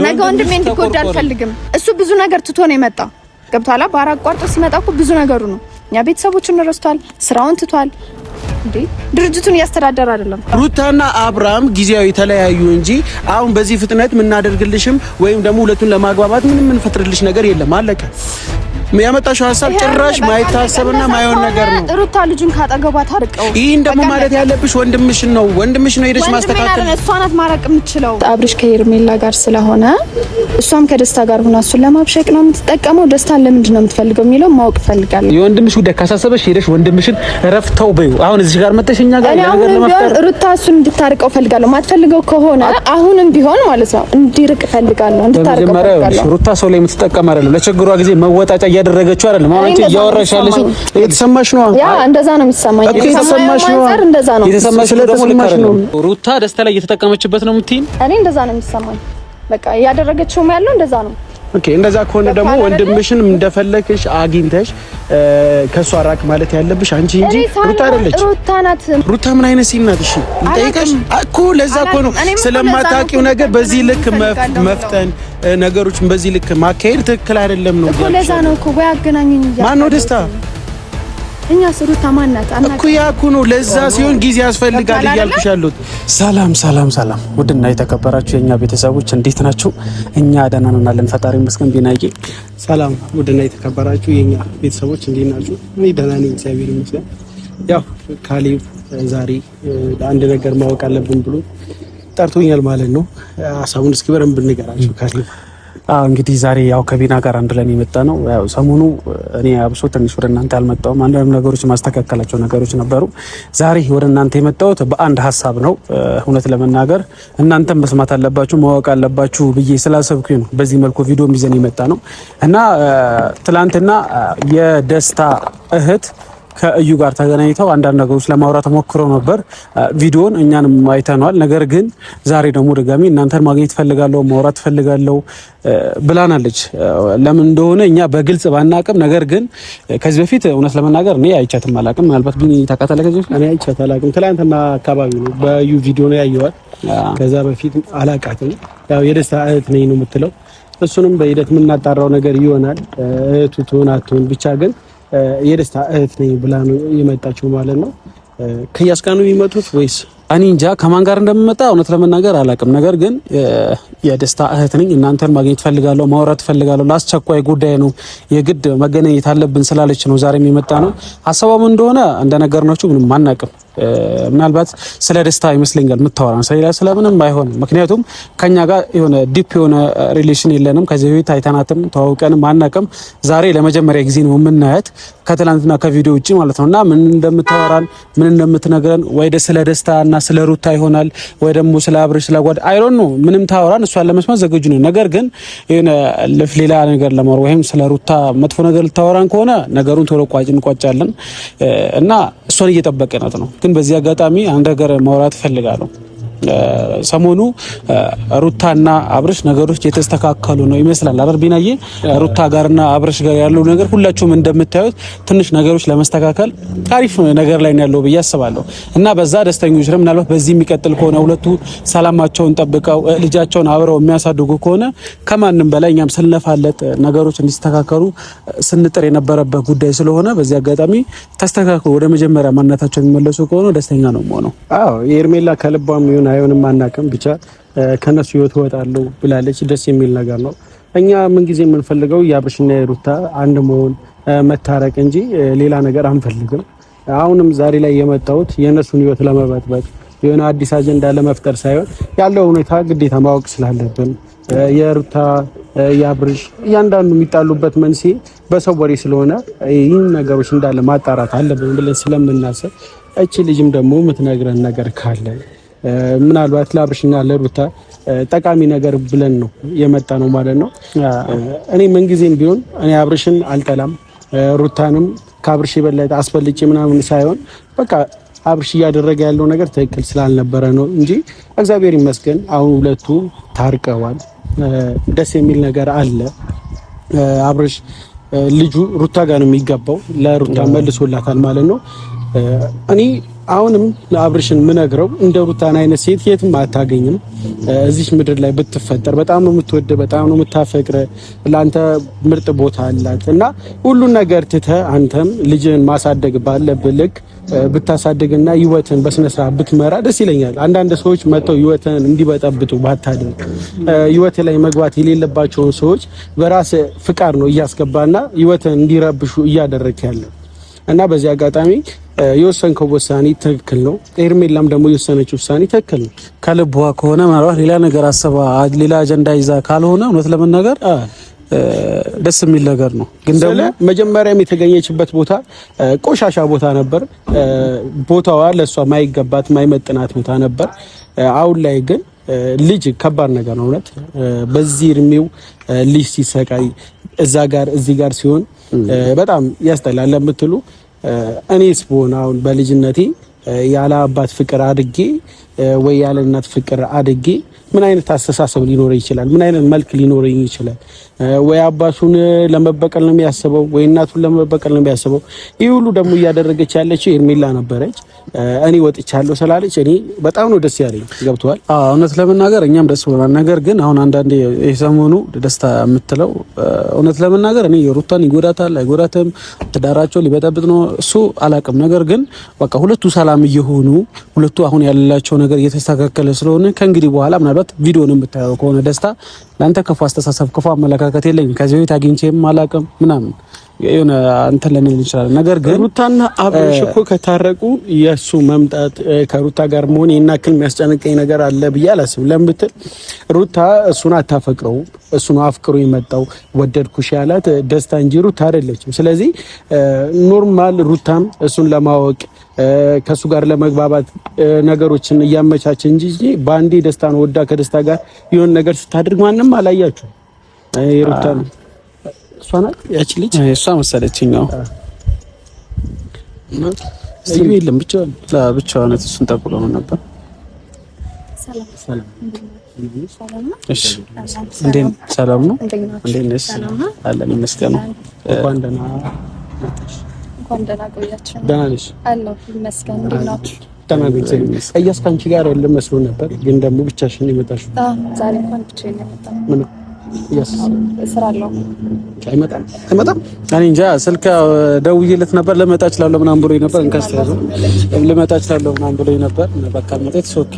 ነገ ወንድሜ እንዲጎዳ አልፈልግም። እሱ ብዙ ነገር ትቶ ነው የመጣው። ገብቷላ? ባራቋርጦ ሲመጣ እኮ ብዙ ነገሩ ነው። እኛ ቤተሰቦቹን ረስቷል፣ ስራውን ትቷል። እንዴ ድርጅቱን ያስተዳደር አይደለም። ሩታና አብርሃም ጊዜያዊ ተለያዩ እንጂ አሁን በዚህ ፍጥነት ምን እናደርግልሽም ወይም ደግሞ ሁለቱን ለማግባባት ምንም እንፈጥርልሽ ነገር የለም። አለቀ። ያመጣሽው ሐሳብ ጭራሽ ማይታሰብና ማይሆን ነገር ነው። ሩታ ልጁን ካጠገቧ ታርቀው። ይሄን ደግሞ ማለት ያለብሽ ወንድምሽ ነው ሄደሽ ማስተካከል። እሷ ናት ማራቅ የምትችለው። አብርሽ ከሄርሜላ ጋር ስለሆነ እሷም ከደስታ ጋር ሆና እሱን ለማብሸቅ ነው የምትጠቀመው። ደስታን ለምንድን ነው የምትፈልገው የሚለው ማወቅ ፈልጋለሁ። የወንድምሽ ጉዳይ ካሳሰበሽ ሄደሽ ወንድምሽን ረፍተው በዩ። አሁን እዚህ ጋር መጥተሽ እኛ ጋር ነገር ለማፍጠር ሩታ እሱን እንድታርቀው ፈልጋለሁ። ማትፈልገው ከሆነ አሁንም ቢሆን ማለት ነው እንዲርቅ ፈልጋለሁ፣ እንድታርቀው ፈልጋለሁ። ሩታ ሰው ላይ የምትጠቀም አይደለም። ለችግሯ ጊዜ መወጣጫ እያደረገችው አይደለም። አሁን አንቺ እያወራሽ ያለሽው የተሰማሽ ነው። ያ እንደዛ ነው የሚሰማኝ። የተሰማሽ ነው። እንደዛ ነው የተሰማሽ ነው። ሩታ ደስታ ላይ እየተጠቀመችበት ነው የምትይኝ? እኔ እንደዛ ነው የሚሰማኝ። በቃ እያደረገችው ያለው እንደዛ ነው። ኦኬ፣ እንደዛ ከሆነ ደግሞ ወንድምሽን እንደፈለክሽ አግኝተሽ ከሷ ራቅ ማለት ያለብሽ አንቺ እንጂ ሩታ አይደለች። ሩታ ናት። ሩታ ምን አይነት ሲል ናት? እሺ ልጠይቅሽ እኮ ለዛ እኮ ነው ስለማታውቂው ነገር በዚህ ልክ መፍጠን ነገሮችን በዚህ ልክ ማካሄድ ትክክል አይደለም ነው እኮ። ለዛ ነው እኮ ወይ አገናኙኝ እያለ ማን ነው ደስታ? እኛ ሩታ ማን ናት እኮ ያ እኮ ነው። ለዛ ሲሆን ጊዜ ያስፈልጋል እያልኩሽ ያሉት። ሰላም ውድና የተከበራችሁ የኛ ቤተሰቦች እንዴት ናችሁ? እኛ ደህና ነን አለን፣ ፈጣሪ ይመስገን። ቢናዬ ሰላም ውድና የተከበራችሁ የኛ ቤተሰቦች እንዴት ናችሁ? እኔ ደህና ነኝ እግዚአብሔር ይመስገን። ያው ካሌብ ዛሬ አንድ ነገር ማወቅ አለብን ብሎ ጠርቶኛል ማለት ነው። ሀሳቡን እስኪ በረም ብንገራችሁ ካሌብ። እንግዲህ ዛሬ ያው ከቢና ጋር አንድ ላይ የመጣ ነው። ያው ሰሞኑ እኔ አብሶ ትንሽ ወደ እናንተ አልመጣሁም። አንዳንድ ነገሮች ማስተካከላቸው ነገሮች ነበሩ። ዛሬ ወደ እናንተ የመጣሁት በአንድ ሀሳብ ነው። እውነት ለመናገር እናንተም መስማት አለባችሁ ማወቅ አለባችሁ ብዬ ስላሰብኩኝ ነው በዚህ መልኩ ቪዲዮ ይዘን የመጣ ነው እና ትላንትና የደስታ እህት ከእዩ ጋር ተገናኝተው አንዳንድ ነገሮች ለማውራት ሞክረው ነበር። ቪዲዮን እኛንም አይተናል። ነገር ግን ዛሬ ደግሞ ድጋሚ እናንተን ማግኘት ፈልጋለሁ፣ ማውራት ፈልጋለሁ ብላናለች። ለምን እንደሆነ እኛ በግልጽ ባናቅም፣ ነገር ግን ከዚህ በፊት እውነት ለመናገር እኔ አይቻትም አላቅም። ምናልባት ቢኒ ታውቃታለህ? ከዚህ በፊት እኔ አይቻት አላቅም። ትላንትና አካባቢ ነው በእዩ ቪዲዮ ነው ያየኋት። ከዛ በፊት አላቃትም። ያው የደስታ እህት ነኝ ነው የምትለው። እሱንም በሂደት የምናጣራው ነገር ይሆናል። እህቱ ትሆን አትሆን ብቻ ግን የደስታ እህት ነኝ ብላ ነው የመጣችው ማለት ነው። ከያስ ጋር ነው የሚመጡት ወይስ እኔ እንጃ ከማን ጋር እንደምመጣ እውነት ለመናገር አላውቅም። ነገር ግን የደስታ እህት ነኝ፣ እናንተን ማግኘት ፈልጋለሁ፣ ማውራት ፈልጋለሁ፣ ለአስቸኳይ ጉዳይ ነው የግድ መገናኘት አለብን ስላለች ነው ዛሬ የሚመጣ ነው። ሀሳቧም እንደሆነ እንደነገርናችሁ ምንም አናውቅም። ምናልባት ስለ ደስታ ይመስለኛል የምታወራን ስለምንም አይሆንም። ምክንያቱም ከኛ ጋር የሆነ ዲፕ የሆነ ሪሌሽን የለንም። ከዚህ በፊት አይተናትም ተዋውቀንም አናውቅም። ዛሬ ለመጀመሪያ ጊዜ ነው የምናያት ከትላንትና ከቪዲዮ ውጪ ማለት ነውና ምን እንደምታወራን ምን እንደምትነግረን ወይ ስለ ደስታና ስለ ሩታ ይሆናል ወይ ደግሞ ስለ አብርሽ ስለ ጓድ አይሮን ነው ምንም ታወራን እሷን ለመስማት ዘግጁ ነው። ነገር ግን የሆነ ሌላ ነገር ለማውራት ወይም ስለ ሩታ መጥፎ ነገር ልታወራን ከሆነ ነገሩን ቶሎ እንቋጫለን እና እሷን እየጠበቅናት ነው። ግን በዚህ አጋጣሚ አንድ ነገር ማውራት ፈልጋለሁ። ሰሞኑ ሩታና አብርሽ ነገሮች የተስተካከሉ ነው ይመስላል አይደል ቢናዬ? ሩታ ጋርና አብርሽ ጋር ያለው ነገር ሁላችሁም እንደምታዩት ትንሽ ነገሮች ለመስተካከል አሪፍ ነገር ላይ ነው ያለው ብዬ አስባለሁ እና በዛ ደስተኞች ነን። ምናልባት በዚህ የሚቀጥል ከሆነ ሁለቱ ሰላማቸውን ጠብቀው ልጃቸውን አብረው የሚያሳድጉ ከሆነ ከማንም በላይ እኛም ስንለፋለት ነገሮች እንዲስተካከሉ ስንጥር የነበረበት ጉዳይ ስለሆነ በዚህ አጋጣሚ ተስተካክሎ ወደ መጀመሪያ ማንነታቸው የሚመለሱ ከሆነ ደስተኛ ነው የምሆነው። አዎ የኤርሜላ ከልቧም ይሁን አይሆንም አናውቅም፣ ብቻ ከነሱ ህይወት እወጣለሁ ብላለች። ደስ የሚል ነገር ነው። እኛ ምን ጊዜ የምንፈልገው የአብርሽና የሩታ አንድ መሆን መታረቅ እንጂ ሌላ ነገር አንፈልግም። አሁንም ዛሬ ላይ የመጣሁት የነሱን ህይወት ለመበጥበጥ የሆነ አዲስ አጀንዳ ለመፍጠር ሳይሆን ያለው ሁኔታ ግዴታ ማወቅ ስላለብን የሩታ የአብርሽ እያንዳንዱ የሚጣሉበት መንስኤ በሰው ወሬ ስለሆነ ይህን ነገሮች እንዳለ ማጣራት አለብን ብለን ስለምናስብ እቺ ልጅም ደግሞ የምትነግረን ነገር ካለ ምናልባት ለአብርሽና ለሩታ ጠቃሚ ነገር ብለን ነው የመጣ ነው ማለት ነው። እኔ ምን ጊዜም ቢሆን እኔ አብርሽን አልጠላም፣ ሩታንም ከአብርሽ የበለጠ አስፈልጬ ምናምን ሳይሆን በቃ አብርሽ እያደረገ ያለው ነገር ትክክል ስላልነበረ ነው እንጂ እግዚአብሔር ይመስገን አሁን ሁለቱ ታርቀዋል። ደስ የሚል ነገር አለ። አብርሽ ልጁ ሩታ ጋር ነው የሚገባው፣ ለሩታ መልሶላታል ማለት ነው። እኔ አሁንም አብርሽን ምነግረው እንደ ሩታን አይነት ሴት የትም አታገኝም። እዚህ ምድር ላይ ብትፈጠር በጣም ነው የምትወደ፣ በጣም ነው የምታፈቅረ፣ ለአንተ ምርጥ ቦታ አላት እና ሁሉን ነገር ትተህ አንተም ልጅን ማሳደግ ባለብህ ልክ ብታሳድግና ህይወትን በስነ ስርዓት ብትመራ ደስ ይለኛል። አንዳንድ ሰዎች መጥተው ህይወትን እንዲበጠብጡ ባታደርግ፣ ህይወት ላይ መግባት የሌለባቸውን ሰዎች በራስ ፍቃድ ነው እያስገባና ህይወትን እንዲረብሹ እያደረክ ያለ እና በዚህ አጋጣሚ የወሰንከው ውሳኔ ትክክል ነው። ሄርሜላም ደግሞ የወሰነችው ውሳኔ ትክክል ነው። ከልቧ ከሆነ ማለት ሌላ ነገር አሰባ ሌላ አጀንዳ ይዛ ካልሆነ እውነት ለመናገር ደስ የሚል ነገር ነው። ግን ደግሞ መጀመሪያም የተገኘችበት ቦታ ቆሻሻ ቦታ ነበር። ቦታዋ ለሷ ማይገባት ማይመጥናት ቦታ ነበር። አሁን ላይ ግን ልጅ ከባድ ነገር ነው እውነት። በዚህ እድሜው ልጅ ሲሰቃይ እዛ ጋር እዚህ ጋር ሲሆን በጣም ያስጠላል ለምትሉ እኔስ ብሆን አሁን በልጅነቴ ያለ አባት ፍቅር አድጌ ወይ ያለ እናት ፍቅር አድጌ ምን አይነት አስተሳሰብ ሊኖረኝ ይችላል? ምን አይነት መልክ ሊኖረኝ ይችላል? ወይ አባቱን ለመበቀል ነው የሚያስበው፣ ወይ እናቱን ለመበቀል ነው የሚያስበው። ይህ ሁሉ ደግሞ እያደረገች ያለችው ሄርሜላ ነበረች። እኔ ወጥቻለሁ ስላለች እኔ በጣም ነው ደስ ያለኝ። ገብቷል? አዎ እውነት ለመናገር እኛም ደስ ብሎናል። ነገር ግን አሁን አንዳንዴ የሰሞኑ ደስታ የምትለው እውነት ለመናገር እኔ ሩታን ይጎዳታል አይጎዳትም፣ ትዳራቸው ሊበጠብጥ ነው እሱ አላቅም። ነገር ግን በቃ ሁለቱ ሰላም እየሆኑ ሁለቱ አሁን ያላቸው ነገር እየተስተካከለ ስለሆነ ከእንግዲህ በኋላ ምናልባት ቪዲዮን የምታየው ከሆነ ደስታ ለአንተ ክፉ አስተሳሰብ ክፉ አመለካከት የለኝም ከዚህ በፊት አግኝቼም አላቅም ምናምን የሆነ አንተ ለምን ይችላል። ነገር ግን ሩታና አብርሽ እኮ ከታረቁ የሱ መምጣት ከሩታ ጋር መሆን የናክል የሚያስጨንቀኝ ነገር አለ ብዬ አላስብም። ለምትል ሩታ እሱን አታፈቅረው፣ እሱን አፍቅሮ የመጣው ወደድኩሽ ያላት ደስታ እንጂ ሩታ አይደለችም። ስለዚህ ኖርማል ሩታም እሱን ለማወቅ ከሱ ጋር ለመግባባት ነገሮችን እያመቻቸ እንጂ ባንዴ ደስታን ወዳ ከደስታ ጋር የሆነ ነገር ስታደርግ ማንም አላያችሁ። ሩታ ነው እሷ ናት ያቺ ልጅ እሷ መሰለችኝ። ነው እዩ የለም ብቻዋን እሱን ጠብቆ ነው ነበር። ሰላም እሺ ሰላም ነው። እንዴት ነሽ? አለን ይመስገን። እንኳን ደህና መጣሽ። እንኳን ደህና ቆያችሁ። ደህና ነሽ? አለሁ ይመስገን። እንዴት ናችሁ? ደህና ነኝ። እያስ ካንቺ ጋር ያለ መስሎ ነበር፣ ግን ደግሞ ብቻሽን የመጣሽው? ዛሬ እንኳን ብቻዬን የመጣሁ ምን እያስ ስራ አለው አይመጣም እኔ እንጃ። ስልክ ደውዬለት ነበር ልመጣ እችላለሁ ምናምን ብሎኝ ነበር። እንከስተያዘው ልመጣ እችላለሁ ምናምን ብሎኝ ነበር። በቃ መጣት ኦኬ።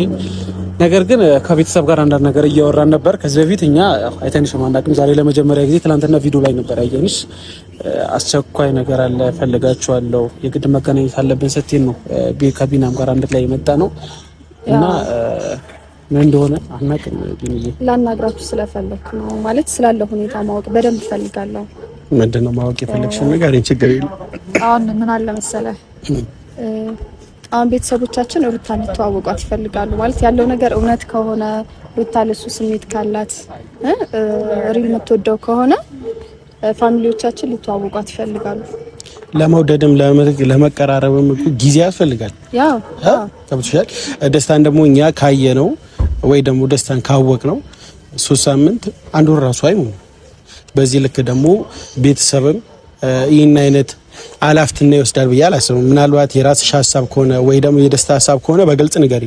ነገር ግን ከቤተሰብ ጋር አንዳንድ ነገር እያወራን ነበር። ከዚህ በፊት እኛ አይተንሽ ማናቅም። ዛሬ ለመጀመሪያ ጊዜ ትናንትና ቪዲዮ ላይ ነበር ያየንሽ። አስቸኳይ ነገር አለ ፈልጋችኋለሁ፣ የግድ መገናኘት አለብን ስትይ ነው ከቢናም ጋር አንድ ላይ የመጣ ነው እና ምን እንደሆነ አናውቅም። ቢኒዬ ላናግራችሁ ስለፈለኩ ነው ማለት ስላለው ሁኔታ ማወቅ በደንብ ፈልጋለሁ። ምንድነው ማወቅ የፈለግሽው ነገር? ችግር የለም። አሁን ምን አለ መሰለህ አሁን ቤተሰቦቻችን ሩታ እንድትዋወቋት ይፈልጋሉ። ማለት ያለው ነገር እውነት ከሆነ ሩታ ለሱ ስሜት ካላት ሪል የምትወደው ከሆነ ፋሚሊዎቻችን ሊተዋወቋት ይፈልጋሉ። ለመውደድም ለመቀራረብም ጊዜ ያስፈልጋል። ያው ተብትሻል። ደስታን ደግሞ እኛ ካየነው ወይ ደግሞ ደስታን ካወቅ ነው 3 ሳምንት አንድ ወር ራሱ አይሞላም። በዚህ ልክ ደግሞ ቤተሰብም ይህን አይነት አላፍትና ይወስዳል ብዬ አላስብም። ምናልባት የራስሽ ሀሳብ ከሆነ ወይ ደግሞ የደስታ ሀሳብ ከሆነ በግልጽ ንገሪ።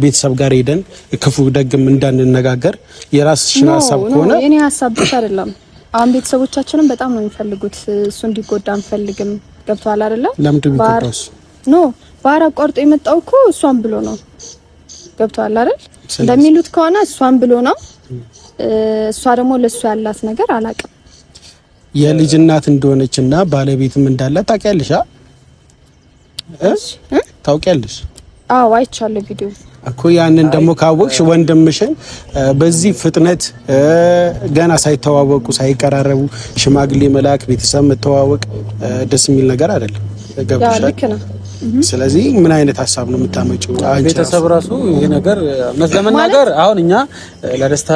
ቤተሰብ ጋር ሄደን ክፉ ደግም እንዳንነጋገር የራስሽን ሀሳብ ከሆነ የኔ ሀሳብ ብቻ አይደለም። አሁን ቤተሰቦቻችንም በጣም ነው የሚፈልጉት እሱ እንዲጎዳ አንፈልግም። ገብቷል አይደለ? ለምንድን ነው የሚጎዳው? ኖ ባህር አቋርጦ የመጣው እኮ እሷን ብሎ ነው። ገብቷል አይደል? እንደሚሉት ከሆነ እሷን ብሎ ነው። እሷ ደግሞ ለሱ ያላት ነገር አላቅም። የልጅ እናት እንደሆነችና ባለቤትም እንዳላት ታውቂያለሽ? ታውቂያለሽ? አዎ አይቻለሁ ቪዲዮ እኮ። ያንን ደግሞ ካወቅሽ ወንድምሽን በዚህ ፍጥነት ገና ሳይተዋወቁ ሳይቀራረቡ ሽማግሌ መላክ ቤተሰብ መተዋወቅ ደስ የሚል ነገር አይደለም። ገብቶሻል? ስለዚህ ምን አይነት ሀሳብ ነው የምታመጪው? ቤተሰብ ራሱ ይሄ ነገር እውነት ለመናገር አሁን እኛ ለደስታ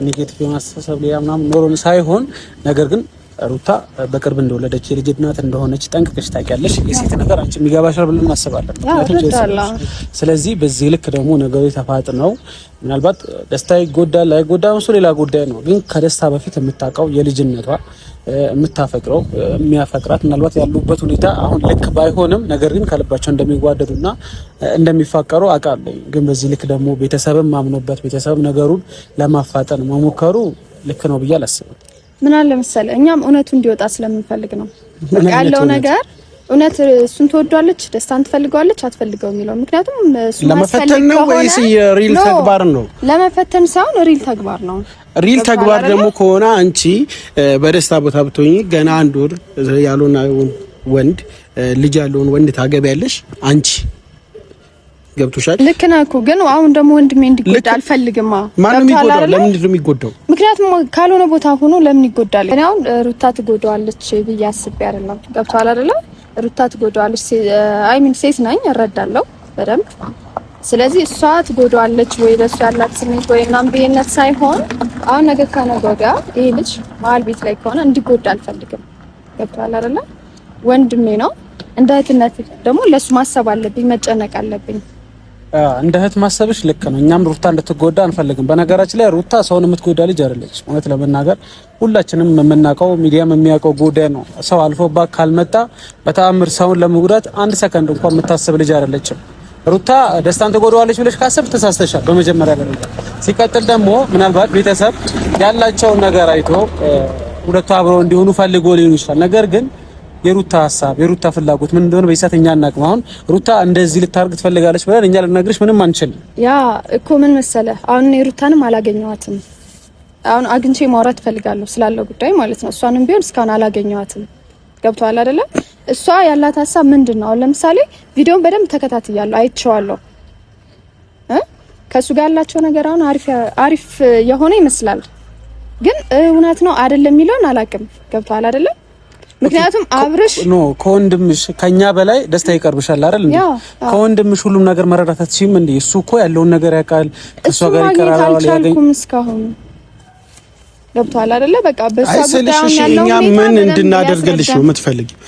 ኔጌቲቭ ማስተሳሰብ ሊያ ምናምን ኖሮን ሳይሆን ነገር ግን ሩታ በቅርብ እንደወለደች የልጅ እናት እንደሆነች ጠንቅቀሽ ታውቂያለሽ። የሴት ነገር አንቺ የሚገባሻል ብለን እናስባለን። ስለዚህ በዚህ ልክ ደግሞ ነገሩ ተፋጥነው ምናልባት ደስታ ይጎዳል አይጎዳም እሱ ሌላ ጉዳይ ነው። ግን ከደስታ በፊት የምታውቀው የልጅነቷ የምታፈቅረው የሚያፈቅራት ምናልባት ያሉበት ሁኔታ አሁን ልክ ባይሆንም ነገር ግን ከልባቸው እንደሚዋደዱና እንደሚፋቀሩ አውቃለሁ። ግን በዚህ ልክ ደግሞ ቤተሰብም ማምኖበት ቤተሰብ ነገሩን ለማፋጠን መሞከሩ ልክ ነው ብዬ አላስብም። ምን አለ መሰለህ እኛም እውነቱ እንዲወጣ ስለምንፈልግ ነው ያለው ነገር እውነት እሱን ትወዷለች ደስታን ትፈልጋለች አትፈልገው የሚለው ምክንያቱም እሱ ለመፈተን ነው ወይስ የሪል ተግባር ነው? ለመፈተን ሳይሆን ሪል ተግባር ነው። ሪል ተግባር ደግሞ ከሆነ አንቺ በደስታ ቦታ ብትሆኚ ገና አንድ ወር ያልሆነ ወንድ ልጅ ያለውን ወንድ ታገቢያለሽ አንቺ ገብቶሻል። ልክ ነህ እኮ ግን አሁን ደግሞ ወንድሜ እንዲጎዳ አልፈልግማ። ማንም ይጎዳል። ለምን ነው የሚጎዳው? ምክንያቱም ካልሆነ ቦታ ሆኖ ለምን ይጎዳል? እኔ አሁን ሩታ ትጎዳዋለች ብዬ አስቤ አይደለም። ገብቶሃል አይደለ? ሩታ ትጎዳዋለች አይ ሚን ሴት ነኝ እረዳለሁ በደንብ። ስለዚህ እሷ ትጎዳዋለች ወይ ለሱ ያላት ስሜት ወይ ምናምን ብዬነት ሳይሆን አሁን ነገ ከነገ ወዲያ ይሄ ልጅ መሀል ቤት ላይ ከሆነ እንዲጎዳ አልፈልግም። ገብቶሃል አይደለ? ወንድሜ ነው። እንደ እህትነት ደግሞ ለሱ ማሰብ አለብኝ፣ መጨነቅ አለብኝ። እንደ እህት ማሰብሽ ልክ ነው። እኛም ሩታ እንድትጎዳ አንፈልግም። በነገራችን ላይ ሩታ ሰውን የምትጎዳ ልጅ አይደለች። እውነት ለመናገር ሁላችንም የምናውቀው ሚዲያም የሚያውቀው ጉዳይ ነው። ሰው አልፎባት ካልመጣ በተአምር ሰውን ለመጉዳት አንድ ሰከንድ እንኳን የምታስብ ልጅ አይደለችም። ሩታ ደስታን ትጎዳዋለች ብለሽ ካሰብ ተሳስተሻል በመጀመሪያ ደረጃ። ሲቀጥል ደግሞ ምናልባት ቤተሰብ ያላቸውን ነገር አይቶ ሁለቱ አብረው እንዲሆኑ ፈልጎ ሊሆን ይችላል። ነገር ግን የሩታ ሐሳብ የሩታ ፍላጎት ምን እንደሆነ በይሳተኛ እናቅም። አሁን ሩታ እንደዚህ ልታርግ ትፈልጋለች ብለን እኛ ልነግርሽ ምንም አንችልም። ያ እኮ ምን መሰለህ አሁን የሩታንም አላገኘዋትም። አሁን አግኝቼ ማውራት ፈልጋለሁ ስላለው ጉዳይ ማለት ነው። እሷንም ቢሆን እስካሁን አላገኘዋትም። ገብቶሃል አይደለ? እሷ ያላት ሐሳብ ምንድነው? አሁን ለምሳሌ ቪዲዮን በደንብ ተከታትያለሁ፣ አይቼዋለሁ። ከሱ ጋር ያላቸው ነገር አሁን አሪፍ የሆነ ይመስላል። ግን እውነት ነው አይደለም የሚለውን አላውቅም። ገብቶሃል አይደለ? ምክንያቱም አብርሽ ከወንድምሽ ከኛ በላይ ደስታ ይቀርብሻል አይደል እንዴ? ከወንድምሽ ሁሉም ነገር መረዳት አትችይም እንዴ? እሱ እኮ ያለውን ነገር ያውቃል። ከሷ ጋር ይቀራራል ያገኝ እስካሁን ገብቷል አይደለ? በቃ በሷ ጉዳይ ያለው እኛ ምን እንድናደርግልሽ ነው የምትፈልጊው?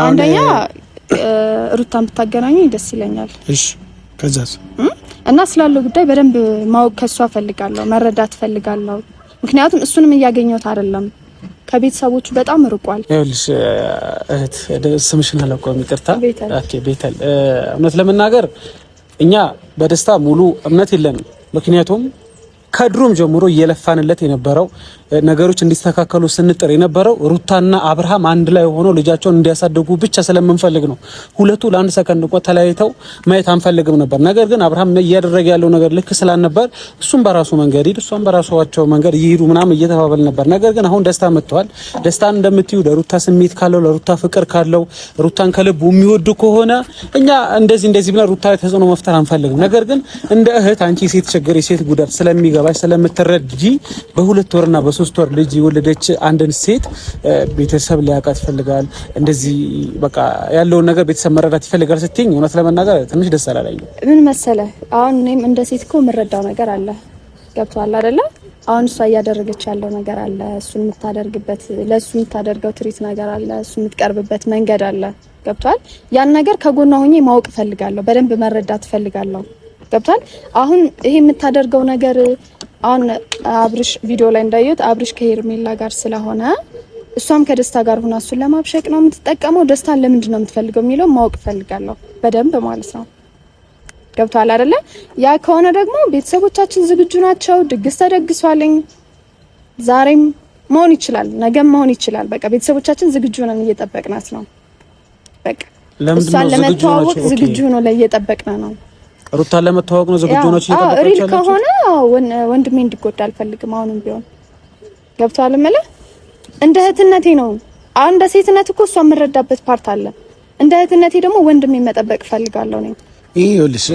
አንደኛ ሩታን ብታገናኙኝ ደስ ይለኛል። እሺ ከዛስ እና ስላለው ጉዳይ በደንብ ማወቅ ከሷ ፈልጋለሁ፣ መረዳት ፈልጋለሁ። ምክንያቱም እሱንም እያገኘሁት አይደለም፣ ከቤተሰቦቹ በጣም ርቋል። ይኸውልሽ እህት ስምሽን አላውቀውም ይቅርታ። ኦኬ ቤተል፣ እውነት ለመናገር እኛ በደስታ ሙሉ እምነት የለንም። ምክንያቱም ከድሮም ጀምሮ እየለፋንለት የነበረው ነገሮች እንዲስተካከሉ ስንጥር የነበረው ሩታና አብርሃም አንድ ላይ ሆነው ልጃቸውን እንዲያሳድጉ ብቻ ስለምንፈልግ ነው። ሁለቱ ለአንድ ሰከንድ እንኳን ተለያይተው ማየት አንፈልግም ነበር። ነገር ግን አብርሃም እያደረገ ያለው ነገር ልክ ስላልነበር እሱም በራሱ መንገድ ሄድ እሷም በራሷቸው መንገድ ይሄዱ ምናምን እየተባባል ነበር። ነገር ግን አሁን ደስታ መጥቷል። ደስታን እንደምትዩ ለሩታ ስሜት ካለው ለሩታ ፍቅር ካለው ሩታን ከልቡ የሚወዱ ከሆነ እኛ እንደዚህ ብለን ሩታ ላይ ተጽዕኖ መፍጠር አንፈልግም። ነገር ግን እንደ እህት አንቺ የሴት ችግር የሴት ጉዳት ስለሚገባሽ ስለምትረጂ በሁለት ወርና በሶስት ወር ልጅ የወለደች አንድን ሴት ቤተሰብ ሊያውቃት ይፈልጋል። እንደዚህ በቃ ያለውን ነገር ቤተሰብ መረዳት ይፈልጋል ስትይኝ እውነት ለመናገር ትንሽ ደስ አላለኝም። ምን መሰለህ አሁን እኔም እንደ ሴት እኮ የምረዳው ነገር አለ። ገብቶሃል አይደለ? አሁን እሷ እያደረገች ያለው ነገር አለ። እሱን የምታደርግበት ለእሱ የምታደርገው ትሪት ነገር አለ። እሱ የምትቀርብበት መንገድ አለ። ገብቶሃል? ያን ነገር ከጎኗ ሆኜ ማወቅ እፈልጋለሁ። በደንብ መረዳት እፈልጋለሁ። ገብቷል? አሁን ይሄ የምታደርገው ነገር አሁን አብርሽ ቪዲዮ ላይ እንዳየሁት አብርሽ ከሄርሜላ ጋር ስለሆነ እሷም ከደስታ ጋር ሆና እሱን ለማብሸቅ ነው የምትጠቀመው። ደስታን ለምንድን ነው የምትፈልገው የሚለው ማወቅ ፈልጋለሁ በደንብ ማለት ነው። ገብቷል አይደለ? ያ ከሆነ ደግሞ ቤተሰቦቻችን ዝግጁ ናቸው። ድግስ ተደግሷልኝ። ዛሬም መሆን ይችላል፣ ነገም መሆን ይችላል። በቃ ቤተሰቦቻችን ዝግጁ ነን፣ እየጠበቅናት ነው። በቃ እሷን ለመተዋወቅ ዝግጁ ነው፣ እየጠበቅና ነው። ሩታ ለመተዋወቅ ነው ዝግጁ ነች። ሪል ከሆነ ወንድሜ እንዲጎዳ አልፈልግም። አሁንም ቢሆን ገብቷል ማለት እንደ እህትነቴ ነው። አሁን እንደ ሴትነት እኮ እሷ የምረዳበት ፓርት አለ። እንደ እህትነቴ ደግሞ ወንድሜ መጠበቅ ፈልጋለሁ ነው። ይኸውልሽ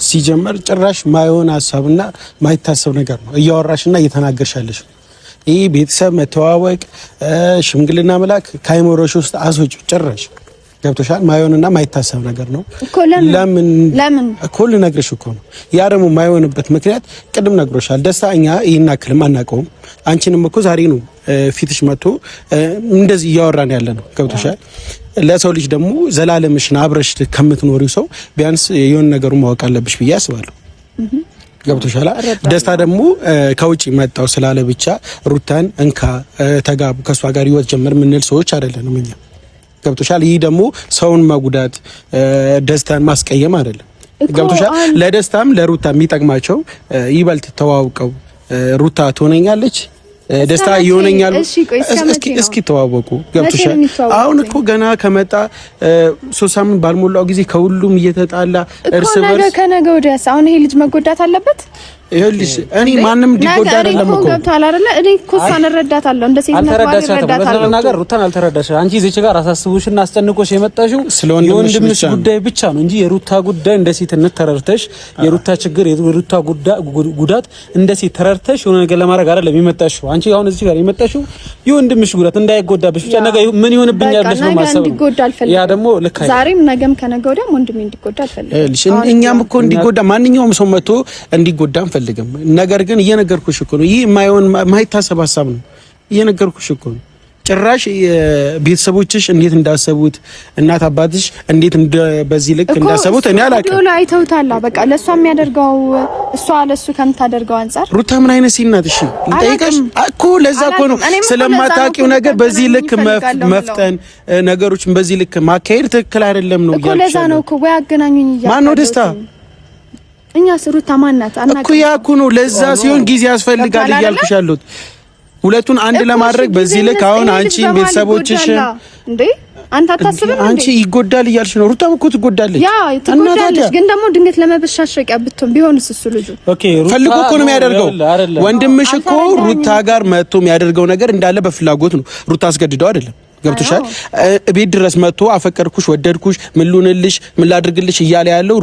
ሲጀመር ጭራሽ ማይሆን ሀሳብና ማይታሰብ ነገር ነው እያወራሽና እየተናገርሻለሽ። ይሄ ቤተሰብ መተዋወቅ ሽምግልና መላክ ካይሞሮሽ ውስጥ አስወጪ ጭራሽ ገብቶሻል? ማይሆንና ማይታሰብ ነገር ነው እኮ። ለምን እኮ ልነግርሽ እኮ ነው። ያ ደግሞ ማይሆንበት ምክንያት ቅድም ነግሮሻል። ደስታ እኛ ይሄን አክልም አናውቀውም። አንቺንም እኮ ዛሬ ነው ፊትሽ መጥቶ እንደዚህ እያወራን ያለ ነው። ገብቶሻል? ለሰው ልጅ ደግሞ ዘላለምሽን አብረሽ ከምትኖሪው ሰው ቢያንስ የሆነ ነገሩ ማወቅ አለብሽ ብዬ አስባለሁ። ገብቶሻል? ደስታ ደግሞ ከውጪ መጣው ስላለ ብቻ ሩታን እንካ ተጋቡ ከሷ ጋር ህይወት ጀመር ምንል ሰዎች አይደለንም እኛ። ገብቶሻል? ይህ ደግሞ ሰውን መጉዳት ደስታን ማስቀየም አይደለም። ገብቶሻል? ለደስታም ለሩታ የሚጠቅማቸው ይበልጥ ተዋውቀው ሩታ ትሆነኛለች ደስታ ይሆነኛል እስኪ ተዋወቁ። ገብቶሻል? አሁን እኮ ገና ከመጣ 3 ሳምንት ባልሞላው ጊዜ ከሁሉም እየተጣላ እርስ በርስ ከነገ ወዲያስ አሁን ይሄ ልጅ መጎዳት አለበት። ይኸውልሽ እኔ ማንም እንዲጎዳ አይደለም እኮ ገብቷል አይደለ? እኔ እኮ እሷን እረዳታለሁ እንደ ሴት ነው እረዳታለሁ። ነገር ሩታን አልተረዳሽ። አንቺ እዚች ጋር አሳስቡሽና አስጨንቆሽ የመጣሽው የወንድምሽ ጉዳይ ብቻ ነው እንጂ የሩታ ጉዳይ እንደ ሴት ተረድተሽ የሩታ ችግር የሩታ ጉዳት እንደ ሴት ተረድተሽ የሆነ ነገር ለማድረግ አይደለም የመጣሽው። አንቺ አሁን እዚህ ጋር የመጣሽው የወንድምሽ ጉዳት እንዳይጎዳብሽ ብቻ ነገ ምን ይሆንብኛል ብለሽ ነው ማሰብ። ያ ደግሞ ልክ አይደለም። ዛሬም ነገም ከነገ ወዲያም ወንድሜ እንዲጎዳ አልፈልግም። እኛም እኮ እንዲጎዳ ማንኛውም ሰው መጥቶ እንዲጎዳ አንፈልግም። ነገር ግን እየነገርኩሽ እኮ ነው። ይህ ማይታሰብ ሀሳብ ነው። እየነገርኩሽ እኮ ነው። ጭራሽ ቤተሰቦችሽ እንዴት እንዳሰቡት እናት አባትሽ እንዴት በዚህ ልክ እንዳሰቡት እኔ አላውቅም። ዶላ አይተውታላ። በቃ ለሷ የሚያደርገው እሷ ለሱ ከምታደርገው አንፃር ሩታ ምን አይነት ሴት ናት? እሺ ልጠይቅሽ እኮ ለዛ እኮ ነው ስለማታውቂው ነገር በዚህ ልክ መፍጠን ነገሮችን በዚህ ልክ ማካሄድ ትክክል አይደለም ነው እኮ። ለዛ ነው እኮ ወይ አገናኙኝ እያለ ማን ነው ደስታ እኛ ሩታ ማናት እኮ ያ እኮ ነው። ለዛ ሲሆን ጊዜ ያስፈልጋል እያልኩሽ ያሉት ሁለቱን አንድ ለማድረግ በዚህ ልክ አሁን አንቺ ቤተሰቦችሽ እንዴ አንተ አታስብም? አንቺ ይጎዳል እያልሽ ነው። ሩታም እኮ ትጎዳለች። ያ ትጎዳለች፣ ግን ደግሞ ድንገት ለመበሻሸቂያ ቢሆንስ እሱ ልጁ ፈልጎ እኮ ነው የሚያደርገው። ወንድምሽ እኮ ሩታ ጋር መጥቶ የሚያደርገው ነገር እንዳለ በፍላጎት ነው። ሩታ አስገድደው አይደለም። ገብቶሻል? ቤት ድረስ መጥቶ አፈቀርኩሽ፣ ወደድኩሽ፣ ምን ልሁንልሽ፣ ምን ላድርግልሽ እያለ ያለው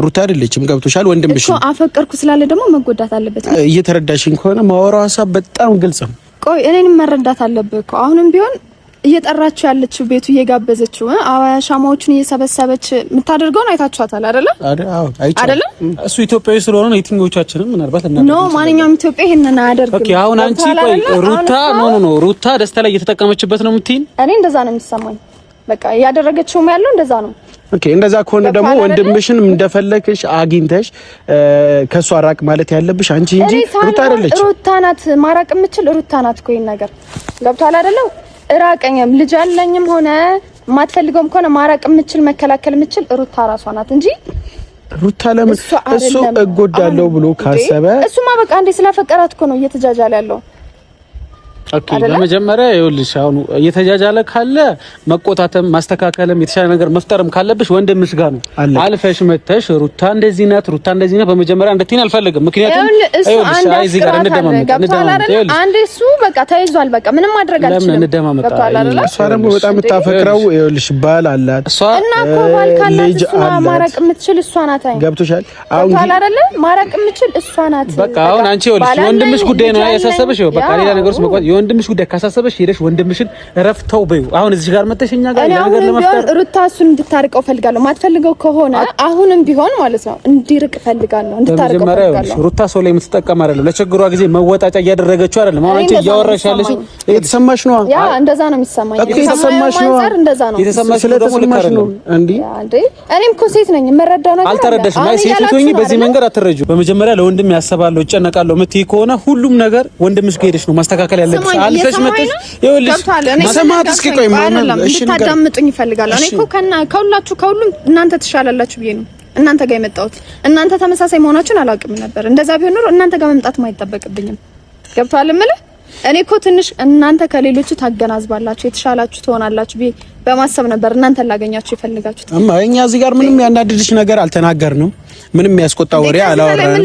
ሩታ አይደለችም። ገብቶሻል? ወንድምሽ እኮ አፈቀርኩ ስላለ ደግሞ መጎዳት አለበት። እየተረዳሽኝ ከሆነ ማወራው ሀሳብ በጣም ግልጽ ነው። ቆይ እኔንም መረዳት አለበት እኮ አሁንም ቢሆን እየጠራችሁ ያለችው ቤቱ እየጋበዘችው ሻማዎችን እየሰበሰበች የምታደርገውን አይታችኋታል አይደለ? አዎ አይቻለ። እሱ ኢትዮጵያዊ ስለሆነ ነው። የትኞቻችንም ምናልባት ኖ ማንኛውም ኢትዮጵያ ይሄንን አያደርግም። ኦኬ አሁን አንቺ ቆይ ሩታ ኖ ሩታ ደስታ ላይ እየተጠቀመችበት ነው የምትይኝ? እኔ እንደዛ ነው የሚሰማኝ። በቃ እያደረገችውም ያለው እንደዛ ነው። ኦኬ እንደዛ ከሆነ ደግሞ ወንድምሽን እንደፈለክሽ አግኝተሽ ከሷ ራቅ ማለት ያለብሽ አንቺ እንጂ ሩታ አይደለች። ሩታ ናት ማራቅ የምትችል ሩታ ናት እኮ ይሄን ነገር ገብቷል አይደለ? እራቀኝም ልጅ አለኝም ሆነ ማትፈልገውም ከሆነ ማራቅ የምትችል መከላከል የምትችል ሩታ ራሷ ናት እንጂ ሩታ ለምን እሱ እጎዳለሁ ብሎ ካሰበ እሱማ በቃ እንዴ ስላፈቀራት እኮ ነው እየተጃጃለ ያለው። ኦኬ ለመጀመሪያ ይኸውልሽ አሁን እየተጃጃለ ካለ መቆጣተም ማስተካከልም የተሻለ ነገር መፍጠርም ካለብሽ ወንድምሽ ጋር ነው። አልፈሽ መተሽ ሩታ እንደዚህ ናት በመጀመሪያ እንደትን አልፈልግም። ምክንያቱም ይኸውልሽ እዚህ ጋር እንደማመጥ አንዴ እሱ በቃ ተይዟል። በቃ ምንም ማድረግ አልችልም። እሷ ደግሞ በጣም የምታፈቅረው ይኸውልሽ ባል አላት እና እኮ ባል ካላት እሷ ማራቅ የምትችል እሷ ናት። ገብቶሻል? አሁን አይደለ ማራቅ የምትችል እሷ ናት። በቃ አሁን አንቺ ይኸውልሽ ወንድምሽ ጉዳይ ነው ያሳሰበሽ። በቃ ሌላ ነገርስ መቋጥ ወንድምሽ ጉዳይ ካሳሰበሽ ሄደሽ ወንድምሽን ረፍተው በዩ። አሁን እዚህ ጋር መተሽኛ ጋር ነገር ለማፍጠር ሩታ እሱን እንድታርቀው ፈልጋለሁ። ማትፈልገው ከሆነ አሁንም ቢሆን ማለት ነው እንዲርቅ ፈልጋለሁ፣ እንድታርቀው ፈልጋለሁ። ሩታ ሰው ላይ የምትጠቀም አይደለም። ለችግሯ ጊዜ መወጣጫ እያደረገችው አይደለም። አሁን አንቺ እያወራሽ ያለሽው የተሰማሽ ነው። ያ እንደዛ ነው የሚሰማኝ። የተሰማሽ ነው። እንደዛ ነው የተሰማሽ ደግሞ ልክ አይደለም እንዴ? እኔም እኮ ሴት ነኝ፣ የምረዳው ነገር አልተረዳሽም። አይ ሴት ልትሆኚ በዚህ መንገድ አትረጁ። በመጀመሪያ ለወንድም ያስባለሁ እጨነቃለሁ የምትይ ከሆነ ሁሉም ነገር ወንድምሽ ጋር ሄደሽ ነው ማስተካከል ያለብሽ። አልፈሽ መተሽ ይኸውልሽ ሰማት እስኪ ቆይ እሺ ታዳምጡኝ ይፈልጋለሁ። እኔ እኮ ከሁሉም እናንተ ትሻላላችሁ ብዬ ነው እናንተ ጋር የመጣሁት። እናንተ ተመሳሳይ መሆናችሁን አላውቅም ነበር። እንደዛ ቢሆን ኖሮ እናንተ ጋር መምጣት አይጠበቅብኝም። ገብቷል እምልህ እኔ እኮ ትንሽ እናንተ ከሌሎቹ ታገናዝባላችሁ የተሻላችሁ ትሆናላችሁ ብዬ በማሰብ ነበር እናንተ ላገኛችሁ የፈልጋችሁት። እኛ እዚህ ጋር ምንም ያናድድሽ ነገር አልተናገርንም። ምንም ያስቆጣ ወሬ አላወራንም።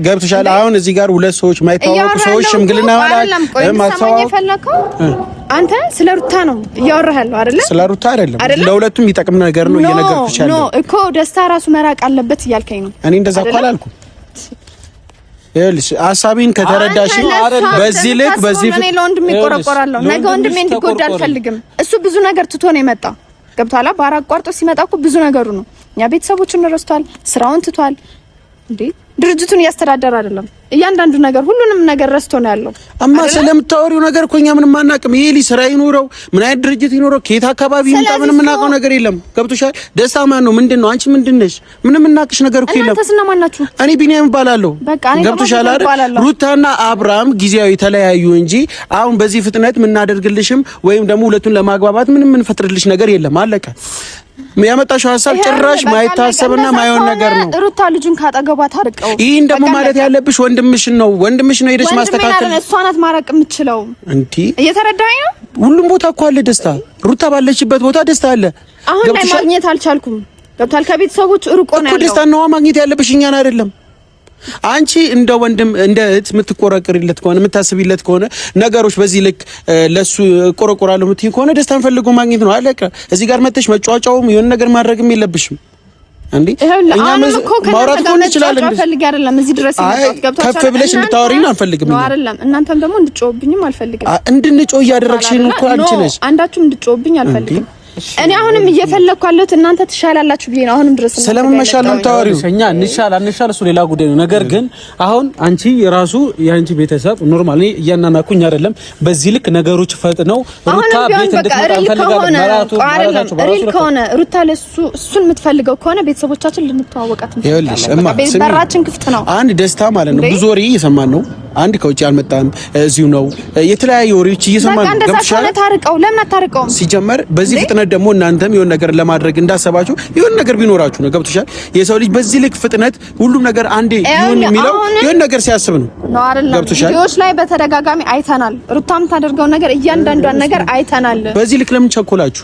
ገብቶሻል? አሁን እዚህ ጋር ሁለት ሰዎች ማይታወቁ ሰዎች ሽምግልና ማለት አንተ ስለ ሩታ ነው እያወራህ ያለው አይደለ? ስለ ሩታ አይደለም፣ ለሁለቱም የሚጠቅም ነገር ነው እየነገርኩሽ ያለው። ኖ እኮ ደስታ ራሱ መራቅ አለበት እያልከኝ ነው። እኔ እንደዛ እኮ አላልኩም። ይኸውልሽ ሐሳቤን ከተረዳሽ በዚህ ልክ እኔ ለወንድሜ እቆረቆራለሁ። ነገ ወንድሜ እንዲጎዳ አልፈልግም። እሱ ብዙ ነገር ትቶ ነው የመጣው። ገብቷላ። ባህር አቋርጦ ሲመጣ እኮ ብዙ ነገሩ ነው። እኛ ቤተሰቦቹን ረስቷል፣ ስራውን ትቷል። እንዴ ድርጅቱን እያስተዳደረ አይደለም። እያንዳንዱ ነገር ሁሉንም ነገር ረስቶ ነው ያለው። አማ ስለምታወሪው ነገር እኮ እኛ ምንም አናውቅም። ይሄ ልጅ ስራ ይኖረው ምን አይነት ድርጅት ይኖረው ከየት አካባቢ ይምጣ ምንም የምናውቀው ነገር የለም። ገብቶሻል? ደስታ ማን ነው? ምንድነው? አንቺ ምንድነሽ? ምንም እናቅሽ ነገር እኮ የለም። እናንተ ስናማን ናችሁ? እኔ ቢኒያም እባላለሁ። ገብቶሻል አይደል? ሩታና አብርሃም ጊዜያዊ ተለያዩ እንጂ አሁን በዚህ ፍጥነት ምናደርግልሽም ወይም ደግሞ ሁለቱን ለማግባባት ምንም ምንፈጥርልሽ ነገር የለም። አለቀ። ያመጣሽው ሐሳብ ጭራሽ ማይታሰብና ማይሆን ነገር ነው። ሩታ ልጁን ካጠገቧ ታርቀው። ይሄን ደግሞ ማለት ያለብሽ ወንድምሽ ነው ሄደሽ ማስተካከል። እሷ ናት ማረቅ የምትችለው። እንዴ እየተረዳኸኝ ነው? ሁሉም ቦታ እኮ አለ ደስታ። ሩታ ባለችበት ቦታ ደስታ አለ። አሁን ላይ ማግኘት አልቻልኩም። ገብቷል? ከቤተሰቦች ሩቆ ነው ያለው እኮ። ደስታ ነው ማግኘት ያለብሽ እኛን አይደለም። አንቺ እንደ ወንድም እንደ እህት የምትቆረቆሪለት ከሆነ የምታስቢለት ከሆነ ነገሮች በዚህ ልክ ለሱ ቆረቆራለሁ የምትይ ከሆነ ደስታን ፈልጎ ማግኘት ነው። አለቀ። እዚህ ጋር መተሽ መጫወጫውም የሆነ ነገር ማድረግም የለብሽም። እንዴ እኛ ማውራት እኮ እንችላለን። ፈልጌ አይደለም እዚህ ድረስ ይመጣው። ገብቷል? ከፍ ብለሽ እንድታወሪኝ አንፈልግም። ነው አይደለም? እናንተም ደግሞ እንድትጮህብኝም አልፈልግም። እንድንጮህ እያደረግሽኝ እኮ አንቺ ነሽ። አንዳችሁም እንድትጮህብኝ አልፈልግም። እኔ አሁንም እየፈለኩ ያለሁት እናንተ ትሻላላችሁ ብዬ ነው። አሁንም ድረስ ስለምመሻል ነው ታወሪው። እኛ እንሻል እሱ ሌላ ጉዳይ ነው። ነገር ግን አሁን አንቺ ራሱ የአንቺ ቤተሰብ ኖርማሊ እያናናኩኝ አይደለም። በዚህ ልክ ነገሮች ፈጥነው ሩታ ቤት እንድትመጣ እንፈልጋለን። ሪል ከሆነ ሩታ እሱን የምትፈልገው ከሆነ ቤተሰቦቻችን ልንተዋወቃት እንፈልጋለን። በራችን ክፍት ነው። አንድ ደስታ ማለት ነው። ብዙ ወሬ እየሰማን ነው። አንድ ከውጭ አልመጣም፣ እዚሁ ነው። የተለያዩ ወሬዎች እየሰማን ነው። ገብቶሻል? ታርቀው ለምን አታርቀውም? ሲጀመር በዚህ ፍጥነት ደግሞ እናንተም የሆነ ነገር ለማድረግ እንዳሰባችሁ የሆነ ነገር ቢኖራችሁ ነው። ገብቶሻል? የሰው ልጅ በዚህ ልክ ፍጥነት ሁሉም ነገር አንዴ ይሁን የሚለው የሆነ ነገር ሲያስብ ነው። ገብቶሻል? ቪዲዮዎች ላይ በተደጋጋሚ አይተናል። ሩታም ታደርገው ነገር እያንዳንዷን ነገር አይተናል። በዚህ ልክ ለምን ቸኮላችሁ?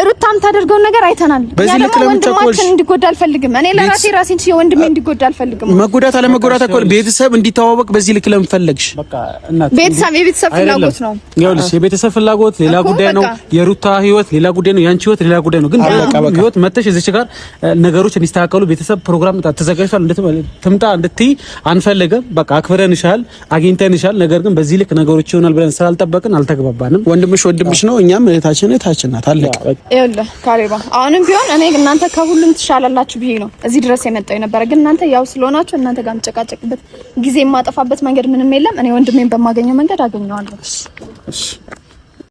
ሩታም ታደርገው ነገር አይተናል። በዚህ ልክ ለምን ቸኮልሽ? እንዲጎዳ አልፈልግም። እኔ ራሴን እንጂ ወንድሜ እንዲጎዳ አልፈልግም። መጎዳት አለመጎዳት እኮ ቤተሰብ እንዲተዋወቅ በዚህ ልክ ለምን ፈለግሽ? በቃ እናት የቤተሰብ ፍላጎት ነው። ይኸውልሽ የቤተሰብ ፍላጎት ሌላ ጉዳይ ነው። የሩታ ህይወት ሌላ ጉዳይ ነው። ያንቺ ህይወት ሌላ ጉዳይ ነው። ግን ህይወት መተሽ እዚች ጋር ነገሮች እንዲስተካከሉ ቤተሰብ ፕሮግራም ተዘጋጅቷል ትምጣ እንድትይ አንፈልግም። በቃ አክብረንሻል፣ አግኝተንሻል። ነገር ግን በዚህ ልክ ነገሮች ይሆናል ብለን ስላልጠበቅን አልተግባባንም። ወንድምሽ ነው፣ እኛም እህታችን ናት። አለቀ። ይኸውልህ ካሌባ አሁንም ቢሆን እኔ እናንተ ከሁሉም ትሻላላችሁ ብዬ ነው እዚህ ድረስ የመጣው የነበረ። ግን እናንተ ያው ስለሆናችሁ እናንተ ጋር መጨቃጨቅበት ጊዜ የማጠፋበት መንገድ ምንም የለም። እኔ ወንድሜን በማገኘው መንገድ አገኘዋለሁ። እሺ